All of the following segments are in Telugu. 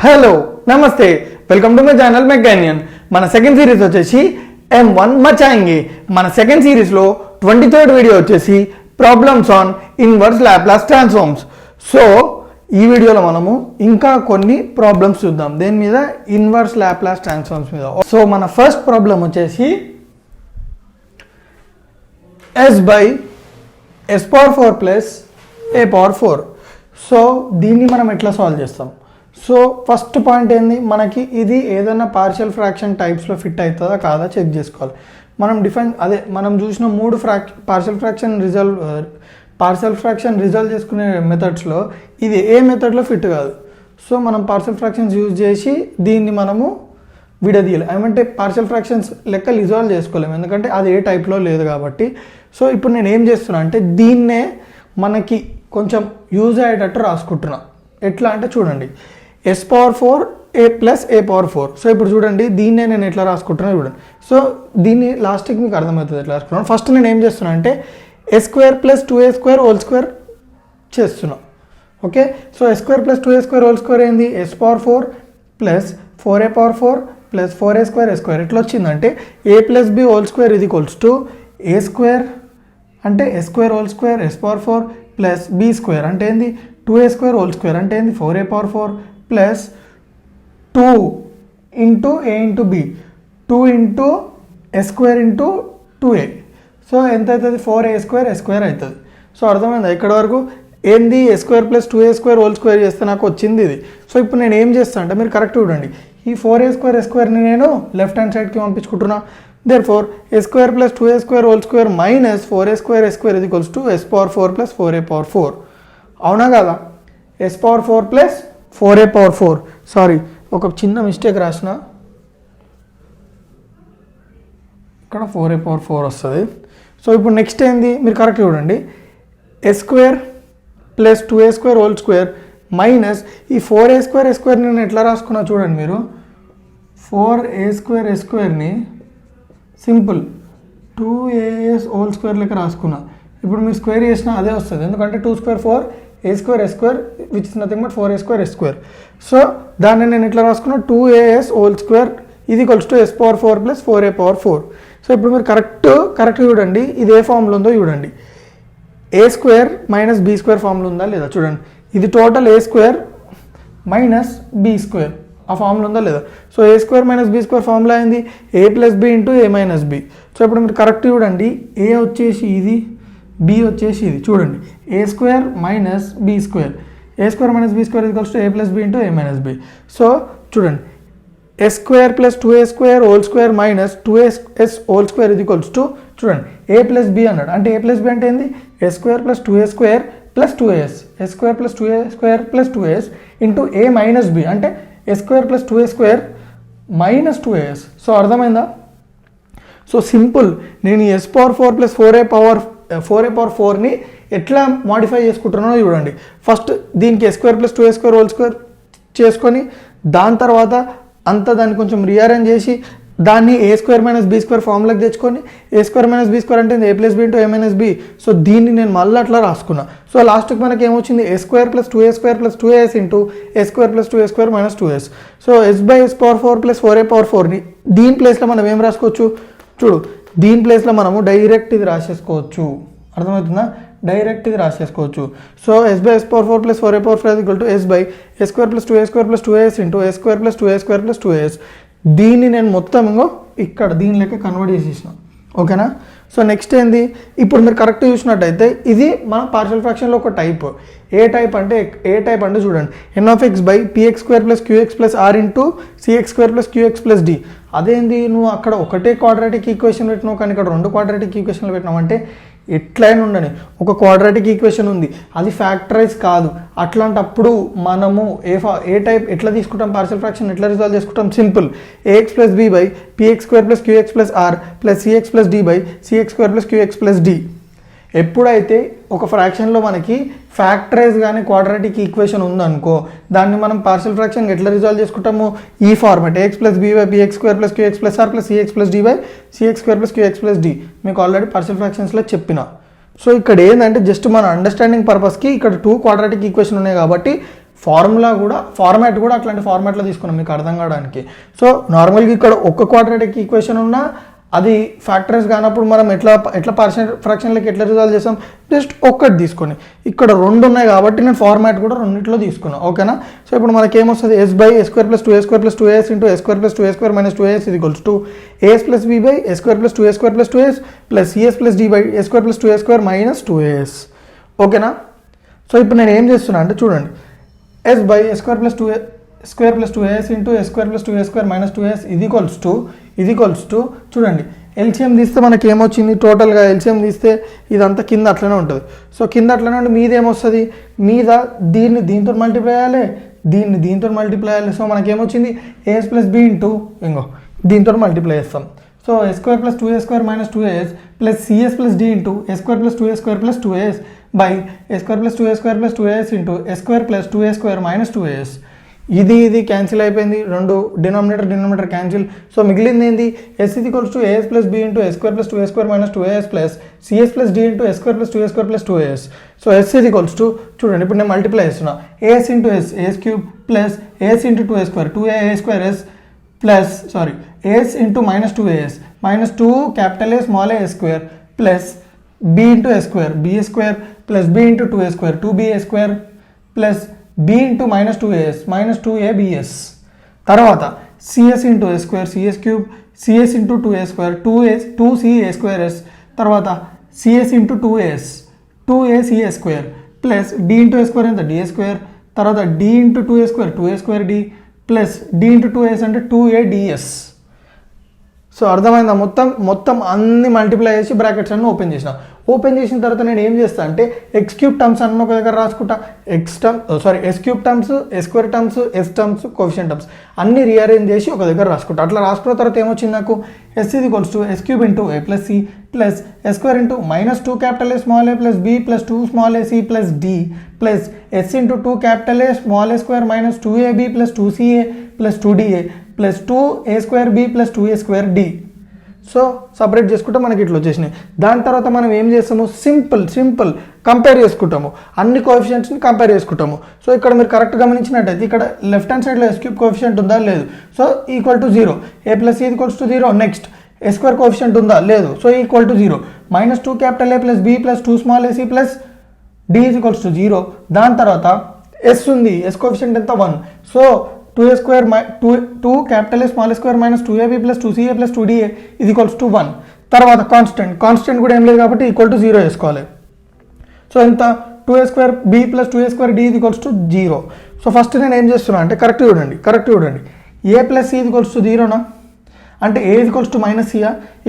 హలో నమస్తే వెల్కమ్ టు మై ఛానల్ మెకానియన్. మన సెకండ్ సిరీస్ వచ్చేసి M1 మచాయింగే. మన సెకండ్ సిరీస్లో 23rd వీడియో వచ్చేసి problems on inverse Laplace transforms. So ఈ వీడియోలో మనము ఇంకా కొన్ని ప్రాబ్లమ్స్ చూద్దాం దేని మీద, ఇన్వర్స్ లాప్లాస్ ట్రాన్స్ఫార్మ్స్ మీద. సో మన ఫస్ట్ ప్రాబ్లం వచ్చేసి s by s power 4 plus a power 4. So దీన్ని మనం ఎట్లా సాల్వ్ చేస్తాం? సో ఫస్ట్ పాయింట్ ఏంది, మనకి ఇది ఏదైనా పార్షియల్ ఫ్రాక్షన్ టైప్స్లో ఫిట్ అవుతుందా కాదా చెక్ చేసుకోవాలి. మనం చూసిన మూడు పార్షియల్ ఫ్రాక్షన్ రిజల్వ్ చేసుకునే మెథడ్స్లో ఇది ఏ మెథడ్లో ఫిట్ కాదు. సో మనం పార్షియల్ ఫ్రాక్షన్స్ యూజ్ చేసి దీన్ని మనము విడదీయాలి. ఏమంటే పార్షియల్ ఫ్రాక్షన్స్ లెక్క రిజాల్వ్ చేసుకోలేము, ఎందుకంటే అది ఏ టైప్లో లేదు కాబట్టి. సో ఇప్పుడు నేను ఏం చేస్తున్నా అంటే దీన్నే మనకి కొంచెం యూజ్ అయ్యేటట్టు రాసుకుంటున్నా. ఎట్లా అంటే చూడండి, s power 4 a plus a power 4. So ఇప్పుడు చూడండి దీన్నే నేను ఎట్లా రాసుకుంటున్నా చూడండి. సో దీన్ని లాస్ట్కి మీకు అర్థమవుతుంది ఎట్లా రాసుకున్నాను. ఫస్ట్ నేను ఏం చేస్తున్నా అంటే s square plus 2a square whole square చేస్తున్నా. Okay, so s square plus 2a square whole square ఏంది, s power 4 plus 4a power 4 plus 4a square a square. ఎట్లా వచ్చిందంటే a plus b whole square is equals to a square అంటే s square whole square s power 4 plus b square అంటే ఏంది 2a స్క్వేర్ హోల్ స్క్వేర్ అంటే ఏంది 4a power 4 plus 2 into a into b 2 into s square into 2a. So ఎంత అవుతుంది 4a స్క్వేర్ s స్క్వేర్ అవుతుంది. సో అర్థమైందా ఇక్కడ వరకు? ఏంది s square plus 2a square whole square చేస్తే నాకు వచ్చింది ఇది. సో ఇప్పుడు నేను ఏం చేస్తాను అంటే మీరు కరెక్ట్ చూడండి, ఈ 4a స్క్వేర్ s స్క్వేర్ని నేను లెఫ్ట్ హ్యాండ్ సైడ్కి పంపించుకుంటున్నా. Therefore, s square plus 2a square whole square minus 4a square s square is equals to s power 4 plus 4a power 4. అవునా కదా? s power 4 plus 4a power 4. Sorry, ఒక చిన్న మిస్టేక్ రాసిన, ఇక్కడ 4a power 4 వస్తుంది. సో ఇప్పుడు నెక్స్ట్ ఏంది మీరు కరెక్ట్ చూడండి, s square plus 2a square whole square minus ఈ 4a square s square నేను ఎట్లా రాసుకున్నా చూడండి మీరు, 4a square s squareని సింపుల్ 2as హోల్ స్క్వేర్ లెక్క రాసుకున్నా. ఇప్పుడు మీరు స్క్వేర్ చేసినా అదే వస్తుంది, ఎందుకంటే 2 square 4 a square s square which is nothing but 4a square s square. So దాన్ని నేను ఇట్లా రాసుకున్నా 2as హోల్ స్క్వేర్ ఇది equals to s power 4 plus 4a power 4. So ఇప్పుడు మీరు కరెక్ట్ చూడండి, ఇది ఏ ఫామ్లో ఉందో చూడండి, a square minus b square ఫామ్లో ఉందా లేదా చూడండి. ఇది total a square minus b square ఆ ఫామ్లో ఉందా లేదా. So a square minus be square formula అయింది a plus B into A minus B. So ఇప్పుడు మీరు కరెక్ట్ చూడండి, ఏ వచ్చేసి ఇది, బి వచ్చేసి ఇది. చూడండి A square minus B square, A square minus B square equals to A plus B into A minus B. So చూడండి S square plus 2a square whole square minus 2s whole square ఇది ఈక్వల్స్ టు చూడండి ఏ ప్లస్ బి అన్నాడు. అంటే ఏ ప్లస్ బి అంటే ఏంది S square plus 2a square plus 2as, S square plus 2a square plus 2as into ఏ మైనస్ బి అంటే a square plus 2a square minus 2as. So అర్థమైందా? సో సింపుల్, నేను s power 4 plus 4a power 4ని ఎట్లా మాడిఫై చేసుకుంటున్నానో చూడండి. ఫస్ట్ దీనికి s square plus 2a square whole square చేసుకొని దాని తర్వాత అంతా దాన్ని కొంచెం రీఅరేంజ్ చేసి దాన్ని A square minus be square ఫార్ములాకి తెచ్చుకొని A square minus be square అంటే A plus B into A minus B. So దీన్ని నేను మళ్ళీ అట్లా రాసుకున్నా. సో లాస్ట్కి మనకి ఏమొచ్చింది A square plus 2a square plus 2as into A square plus 2a square minus 2s. So s by s power 4 plus 4a power 4ని దీని ప్లేస్లో మనం ఏం రాసుకోవచ్చు చూడు, దీని ప్లేస్లో మనము డైరెక్ట్ ఇది రాసేసుకోవచ్చు. అర్థమవుతుందా? డైరెక్ట్ ఇది రాసేసుకోవచ్చు. So s by s power 4 plus 4a power 4 equal to s by s square plus 2a square plus 2as into A square plus 2a square plus 2as. దీన్ని నేను మొత్తం ఇక్కడ దీని లెక్క కన్వర్ట్ చేసేసిన. ఓకేనా? సో నెక్స్ట్ ఏంది, ఇప్పుడు మీరు కరెక్ట్ చూసినట్టయితే ఇది మన పార్షియల్ ఫ్రాక్షన్లో ఒక టైప్. ఏ టైప్ అంటే చూడండి n(x) by px square plus qx plus r into cx square plus qx plus d. అదేంది నువ్వు అక్కడ ఒకటే క్వాడ్రాటిక్ ఈక్వేషన్ పెట్టినావు కానీ ఇక్కడ 2 క్వాడ్రాటిక్ ఈక్వేషన్లు పెట్టినావు అంటే ఎట్లయినా ఉండని, ఒక క్వాడ్రాటిక్ ఈక్వేషన్ ఉంది అది ఫ్యాక్టరైజ్ కాదు. అట్లాంటప్పుడు మనము ఏ టైప్ ఎట్లా తీసుకుంటాం, పార్షియల్ ఫ్రాక్షన్ ఎట్లా రిజాల్వ్ చేసుకుంటాం? Simple, ax plus b by px square plus qx plus r plus cx plus d by cx square plus qx plus d. ఎప్పుడైతే ఒక ఫ్రాక్షన్లో మనకి ఫ్యాక్టరైజ్ కానీ క్వాడ్రాటిక్ ఈక్వేషన్ ఉందనుకో దాన్ని మనం పార్షియల్ ఫ్రాక్షన్ ఎట్లా రిజాల్వ్ చేసుకుంటాము, ఈ format ax plus b by px square plus qx plus r plus cx plus d by cx square plus qx plus d. మీకు ఆల్రెడీ పార్షియల్ ఫ్రాక్షన్స్లో చెప్పిన. సో ఇక్కడ ఏంటంటే జస్ట్ మన అండర్స్టాండింగ్ పర్పస్కి ఇక్కడ 2 క్వాడ్రాటిక్ ఈక్వేషన్ ఉన్నాయి కాబట్టి ఫార్ములా కూడా ఫార్మాట్ కూడా అట్లాంటి ఫార్మాట్లో తీసుకున్నాం మీకు అర్థం కావడానికి. సో నార్మల్గా ఇక్కడ ఒక్క క్వాడ్రాటిక్ ఈక్వేషన్ ఉన్నా అది ఫ్యాక్టరైజ్ కానప్పుడు మనం ఎట్లా ఫ్రాక్షన్లకి ఎట్లా రిజాల్వ్ చేస్తాం, జస్ట్ ఒక్కటి తీసుకొని. ఇక్కడ రెండు ఉన్నాయి కాబట్టి నేను ఫార్మాట్ కూడా రెండింటిలో తీసుకున్నాను, ఓకేనా. సో ఇప్పుడు మనకి ఏమొస్తుంది, s by a square plus 2a square plus 2as into a square plus 2a square minus 2as ఇది equals to as plus b by a square plus 2a square plus 2as plus cs plus d by a square plus 2a square minus 2as, ఓకేనా. సో ఇప్పుడు నేను ఏం చేస్తున్నా అంటే చూడండి, s by a square plus 2a square plus 2as into a square plus 2a square minus 2as ఇది ఈక్వల్స్ టు చూడండి ఎల్సిఎం తీస్తే మనకి ఏమొచ్చింది, టోటల్గా ఎల్సిఎం తీస్తే ఇదంతా కింద అట్లనే ఉంటుంది. సో కింద అట్లనే ఉంటే మీద ఏమొస్తుంది, మీద దీన్ని దీంతో మల్టిప్లై చేయాలి, దీన్ని దీంతో మల్టిప్లై చేయాలి. సో మనకి ఏమొచ్చింది as ప్లస్ b ఇంటూ ఇంకో దీంతో మల్టిప్లై చేస్తాం. So a square plus 2a square minus 2as plus cs plus d into a square plus 2a square plus 2as by a square plus 2a square plus 2as into a square plus 2a square minus 2as. ఇది క్యాన్సిల్ అయిపోయింది, రెండు డినామినేటర్ క్యాన్సిల్. సో మిగిలింది ఏంది, s equals to as plus b into a square plus 2a square minus 2as plus cs plus d into a square plus 2a square plus 2as. So s equals to చూడండి ఇప్పుడు నేను మల్టిప్లై చేస్తున్నా, as into as cube plus as into 2a square 2a square s plus as into minus 2as minus 2 capital A small a square plus b into a square b square plus b into 2a square 2b square plus b into minus 2as minus 2abs. తర్వాత cs into a square cs cube cs into 2a square 2c a square s తర్వాత cs into 2as 2ac a square plus d into a square ఎంత d స్క్వేర్ తర్వాత d into 2a square d plus d into 2as అంటే 2ads. సో అర్థమైందా, మొత్తం అన్ని మల్టిప్లై చేసి బ్రాకెట్స్ అన్ని ఓపెన్ చేసిన తర్వాత నేను ఏం చేస్తాను అంటే ఎక్స్ క్యూబ్ టర్మ్స్ అన్న ఒక దగ్గర రాసుకుంటా, s cube terms s square terms s terms coefficient terms అన్ని రీఅరేంజ్ చేసి ఒక దగ్గర రాసుకుంటా. అట్లా రాసుకున్న తర్వాత ఏమొచ్చింది నాకు, s equals to s cube into a plus c plus s square into minus 2 capital A small a plus b plus 2 small a c plus d plus s into 2 capital A small a square minus 2ab plus 2ca plus 2da plus 2a square b plus 2a square d. So separate చేసుకుంటే మనకి ఇట్లా వచ్చేసినాయి. దాని తర్వాత మనం ఏం చేస్తాము, సింపుల్ కంపేర్ చేసుకుంటాము, అన్ని కోఎఫిషియంట్స్ని కంపేర్ చేసుకుంటాము. సో ఇక్కడ మీరు కరెక్ట్ గమనించినట్టయితే ఇక్కడ లెఫ్ట్ హ్యాండ్ సైడ్లో ఎస్ క్యూబ్ కోఎఫిషియంట్ ఉందా లేదు, so equal to 0, a plus c equals to 0. Next s square coefficient ఉందా లేదు, so equal to 0. Minus 2 capital A plus b plus 2 small a c plus d equals to 0. దాని తర్వాత ఎస్ ఉంది, ఎస్ కోఎఫిషియంట్ ఎంత 1. So 2a square 2 capital A small square minus 2ab plus 2ca plus 2da ఇది ఈక్వల్స్ టు 1. తర్వాత కాన్స్టెంట్ కూడా ఏం లేదు కాబట్టి ఈక్వల్ టు 0 వేసుకోవాలి. సో ఎంత 2a square b plus 2a square d ఇది ఈక్వల్స్ టు 0. సో ఫస్ట్ నేను ఏం చేస్తున్నా అంటే కరెక్ట్ చూడండి a ప్లస్ c ఇది ఈక్వల్స్ టు 0నా అంటే a equals to minus c.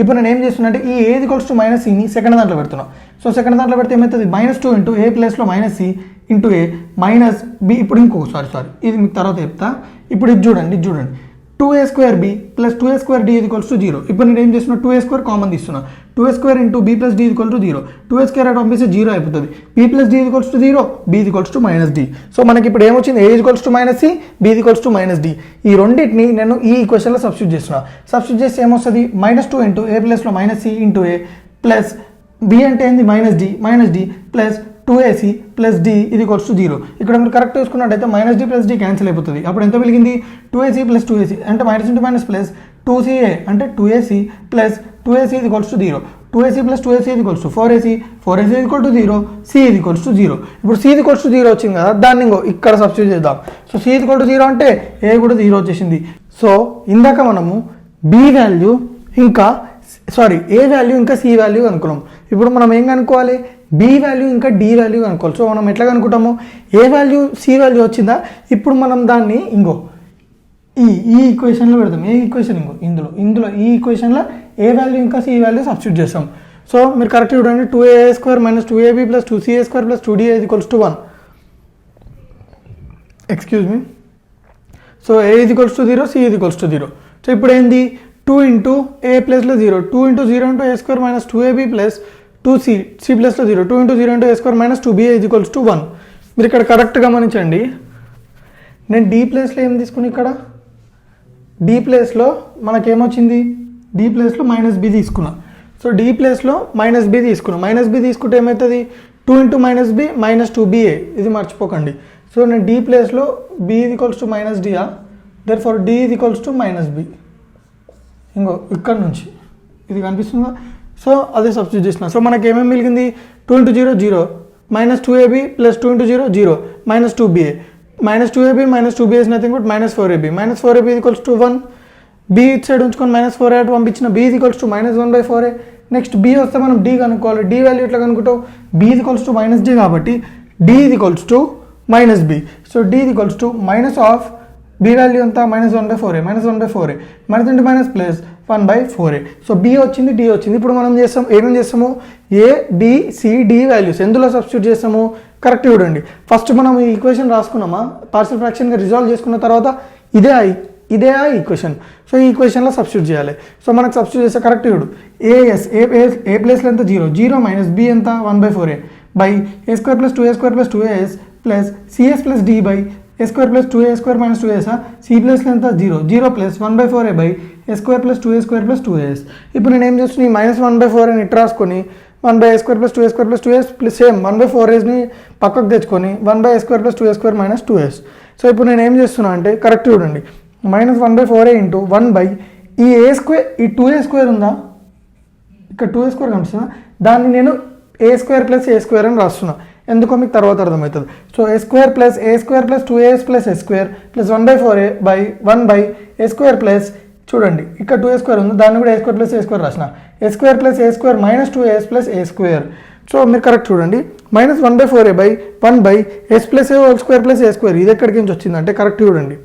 ఇప్పుడు నేను ఏం చేస్తున్నా అంటే ఈ a ఈక్వల్స్ టు మైనస్ cని సెకండ్ దాంట్లో పెడుతున్నా. సో సెకండ్ దాంట్లో పెడితే ఏమవుతుంది, మైనస్ 2 ఇంటూ a ప్లస్లో minus c into a minus b. ఇప్పుడు ఇంకో సారీ ఇది మీకు తర్వాత చెప్తా. ఇప్పుడు ఇది చూడండి 2a square b plus 2a square d equals to 0. ఇప్పుడు నేను ఏం చేస్తున్నా 2a స్క్వేర్ కామన్ తీస్తున్నా, 2a square into b plus d equal to 0. 2a square అటు పంపిస్తే 0 అయిపోతుంది, b plus d equals to 0, b equals to minus d. So మనకి ఇప్పుడు ఏమొచ్చింది, a equals to minus c, b equals to minus d. ఈ రెండింటిని నేను ఈ ఈక్వేషన్లో సబ్స్టిట్యూట్ చేస్తే ఏమొస్తుంది, మైనస్ 2 ఇంటూ a ప్లస్లో minus c into a plus b అంటే ఏంది minus d plus 2ac plus d ఇది ఈక్వల్స్ టు 0. ఇక్కడ మీరు కరెక్ట్ చూసుకున్నట్టయితే minus d plus d cancel అయిపోతుంది. అప్పుడు ఎంత వెలిగింది, 2ac ప్లస్ 2ac అంటే minus into minus plus 2ca అంటే 2ac ప్లస్ 2ac ఇది equals to 0. 2ac plus 2ac ఇది ఈక్వల్స్ టు 4ac ఇది ఈక్వల్ టు 0, c ఇది ఈక్వల్స్ టు 0. ఇప్పుడు c ఇది ఈక్వల్స్ టు 0 వచ్చింది కదా, దాన్ని ఇక్కడ సబ్స్టిట్యూట్ చేద్దాం. సో c ఇది ఈక్వల్ టు 0 అంటే a కూడా 0 వచ్చేసింది. సో ఇందాక మనము b వాల్యూ ఇంకా a వాల్యూ ఇంకా c వాల్యూ అనుకున్నాం. ఇప్పుడు మనం ఏం కనుక్కోవాలి, b వాల్యూ ఇంకా d వాల్యూ కనుక్కోవాలి. సో మనం ఎట్లా కనుక్కుంటాము, a వాల్యూ c వాల్యూ వచ్చిందా, ఇప్పుడు మనం దాన్ని ఈ ఈక్వేషన్లో పెడతాం. ఏ ఈక్వేషన్ ఇందులో ఈ ఈక్వేషన్లో a వాల్యూ ఇంకా c వాల్యూ సబ్స్టిట్యూట్ చేస్తాం. సో మీరు కరెక్ట్ చూడండి, 2a square minus 2ab plus 2ca square plus 2da ఇది equals to 1. Excuse me. So a ఇది ఈక్వల్స్ టు 0, c ఇది ఈక్వల్స్ టు 0. సో ఇప్పుడు ఏంది, 2 ఇంటూ a ప్లస్లో 0, 2 into 0 into a square minus 2ab plus 2c ప్లస్లో 0, 2 into 0 into a square minus 2ba ఇది ఈక్వల్స్ టు 1. మీరు ఇక్కడ కరెక్ట్ గమనించండి, నేను d ప్లేస్లో ఏం తీసుకుని ఇక్కడ d ప్లేస్లో మనకేమొచ్చింది, d ప్లేస్లో మైనస్ b తీసుకున్నా. సో d ప్లేస్లో మైనస్ b తీసుకున్నా. మైనస్ b తీసుకుంటే ఏమవుతుంది, 2 into minus b minus 2ba ఇది మర్చిపోకండి. సో నేను డి ప్లేస్లో B is equals to minus డియా, దర్ for D is equals to minus B. ఇంకో ఇక్కడ నుంచి ఇది కనిపిస్తుందా? సో అదే సబ్స్టిట్యూట్ చేసిన. సో మనకి ఏమేమి మిగిలింది? 2 into 0 0, minus 2ab plus 2 into 0 0, minus 2ba. Minus 2ab minus 2ba is nothing but minus 4ab. Minus 4ab is equals to 1. b it side ఉంచుకొని మైనస్ 4 అటు పంపించిన b is equals to minus 1/4a. Next b వస్తే మనం d కనుక్కోవాలి. d వాల్యూ ఎట్లా కనుక్కుంటావు? b is equals to minus d కాబట్టి d is equals to minus b. So d is equals to minus of b value ఎంత? minus 1/4a. minus 1/4a minus into minus plus 1/4a. So b వచ్చింది, d వచ్చింది. ఇప్పుడు మనం ఏమేం చేస్తాము? a b c d values ఎందులో సబ్స్టిట్యూట్ చేస్తాము? కరెక్ట్ చూడండి. ఫస్ట్ మనం ఈ ఈక్వేషన్ రాసుకున్నామా, పార్షియల్ ఫ్రాక్షన్గా రిజాల్వ్ చేసుకున్న తర్వాత ఇదే ఆ ఈక్వేషన్. సో ఈ ఈక్వేషన్లో సబ్స్టిట్యూట్ చేయాలి. సో మనకు సబ్స్టిట్యూట్ చేస్తే కరెక్ట్ చూడు. ఏ ప్లేస్లో ఎంత? 0 మైనస్ b ఎంత? 1/4a by a square plus 2a square plus 2as plus cs plus d by a square plus 2a square minus 2as. c ప్లేస్లో ఎంత? 0 plus 1/4a by a square plus 2a square plus 2as. ఇప్పుడు నేను ఏం చేస్తున్నా? ఈ మైనస్ 1/4 ఇట్ రాసుకొని 1/a square plus 2a square plus 2as plus same 1/4aని పక్కకు తెచ్చుకొని 1/a square plus 2a square minus 2as. So ఇప్పుడు నేను ఏం చేస్తున్నా అంటే కరెక్ట్ చూడండి. మైనస్ 1/4a ఇంటూ 1 బై ఈ a స్క్వేర్, ఈ 2a స్క్వేర్ ఉందా, ఇక్కడ 2a స్క్వేర్ కనిపిస్తుందా, దాన్ని నేను a square plus a square అని రాస్తున్నా. ఎందుకో మీకు తర్వాత అర్థమవుతుంది. So a square plus 2as plus a square plus 1/4a by 1 by a square plus, చూడండి ఇక్కడ 2a స్క్వేర్ ఉంది, దాన్ని కూడా a square plus a square రాసిన. a square plus a square minus 2as plus a square. So మీరు కరెక్ట్ చూడండి. Minus 1/4a by 1 by s plus a whole square plus a square. ఇది ఎక్కడికి నుంచి వచ్చిందంటే కరెక్ట్ చూడండి.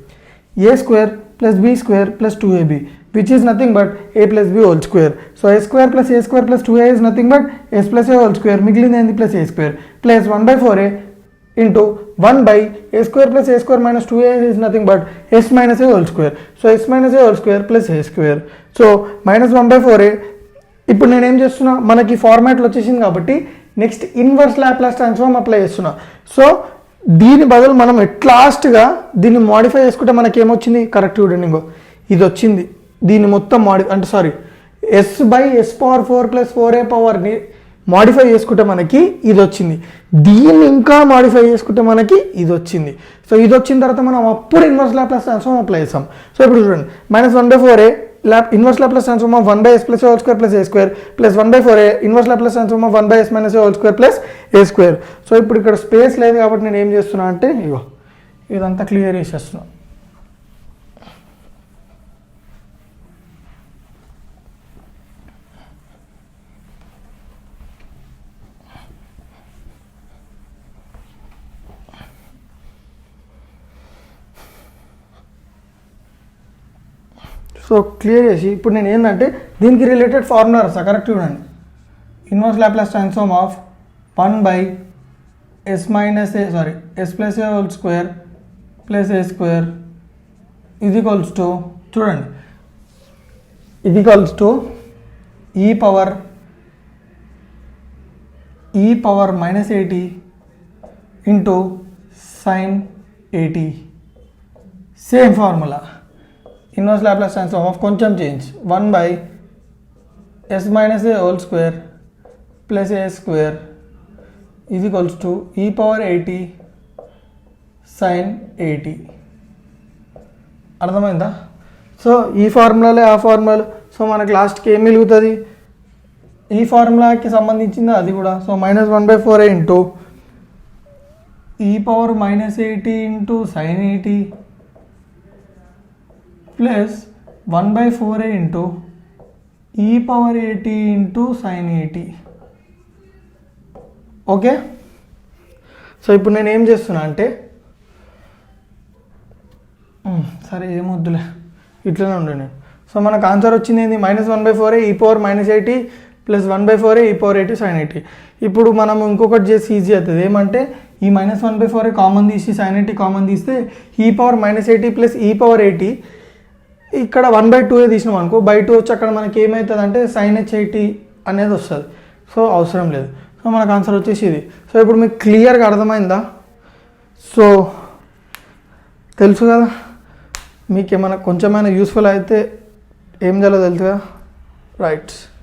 a square plus b square plus 2ab which is nothing but a plus b whole square. So a square plus a square plus 2a is nothing but s plus a whole square. మిగిలింది ఏంది? Plus a square plus 1/4a into 1 by a square plus a square minus 2a is nothing but s minus a whole square. So s minus a whole square plus a square. So minus 1/4a. ఇప్పుడు నేను ఏం చేస్తున్నా? మనకి ఫార్మాట్లో వచ్చేసింది కాబట్టి next inverse Laplace transform apply చేస్తున్నా. సో దీని బదులు మనం లాస్ట్గా దీన్ని మోడిఫై చేసుకుంటే మనకి ఏమొచ్చింది? కరెక్ట్ చూడండి. ఇంకో ఇది వచ్చింది. దీన్ని మొత్తం s by s power 4 plus 4a పవర్ని మోడిఫై చేసుకుంటే మనకి ఇది వచ్చింది. దీన్ని ఇంకా మోడిఫై చేసుకుంటే మనకి ఇది వచ్చింది. సో ఇది వచ్చిన తర్వాత మనం అప్పుడు ఇన్వర్స్ లాప్లాస్ ట్రాన్స్ఫార్మ్ అప్లై చేస్తాం. సో ఇప్పుడు చూడండి, minus 1/4a inverse Laplace transform of 1/s plus a whole square plus a square plus 1/4a inverse Laplace transform of 1/s minus a whole square plus a square. So ఇప్పుడు ఇక్కడ స్పేస్ లేదు కాబట్టి నేను ఏం చేస్తున్నా అంటే ఇగో ఇదంతా క్లియర్ చేసేస్తున్నా. సో క్లియర్ చేసి ఇప్పుడు నేను ఏంటంటే దీనికి రిలేటెడ్ ఫార్ములా రాస్తా. కరెక్ట్ చూడండి. Inverse Laplace transform of 1 by s minus a s plus a whole square plus a square ఇది ఈక్వల్స్ టు, చూడండి ఇది equals to e power minus 80 into sin 80. Same formula. Inverse Laplace transform of కొంచెం change 1 by s minus a whole square plus a square is equals to e power 80 sin 80. అర్థమైందా? సో ఈ ఫార్ములాలే ఆ ఫార్ములాలు. సో మనకి లాస్ట్కి ఏం మిగులుతుంది? ఈ ఫార్ములాకి సంబంధించింది అది కూడా. So minus 1/4a into e power minus 80 into sin 80 plus 1/4a into e power 80 into sin 80. Okay. So ఇప్పుడు నేను ఏం చేస్తున్నా అంటే సరే ఏమొద్దులే ఇట్లనే ఉండే నేను. సో మనకు ఆన్సర్ వచ్చింది ఏంది? Minus 1/4a e power minus 80 plus 1/4a e power 80 sin 80. ఇప్పుడు మనం ఇంకొకటి చేసి ఈజీ అవుతుంది. ఏమంటే ఈ మైనస్ 1/4a కామన్ తీసి sin 80 కామన్ తీస్తే e power minus 80 plus e power 80 ఇక్కడ 1/2a తీసినాం అనుకో, బై 2 వచ్చి అక్కడ మనకి ఏమవుతుంది అంటే sin h 80 అనేది వస్తుంది. సో అవసరం లేదు. సో మనకు ఆన్సర్ వచ్చేసి ఇది. సో ఇప్పుడు మీకు క్లియర్గా అర్థమైందా? సో తెలుసు కదా, మీకు ఏమైనా కొంచెమైనా యూస్ఫుల్ అయితే ఏం చేయాలో తెలుసు కదా, రైట్.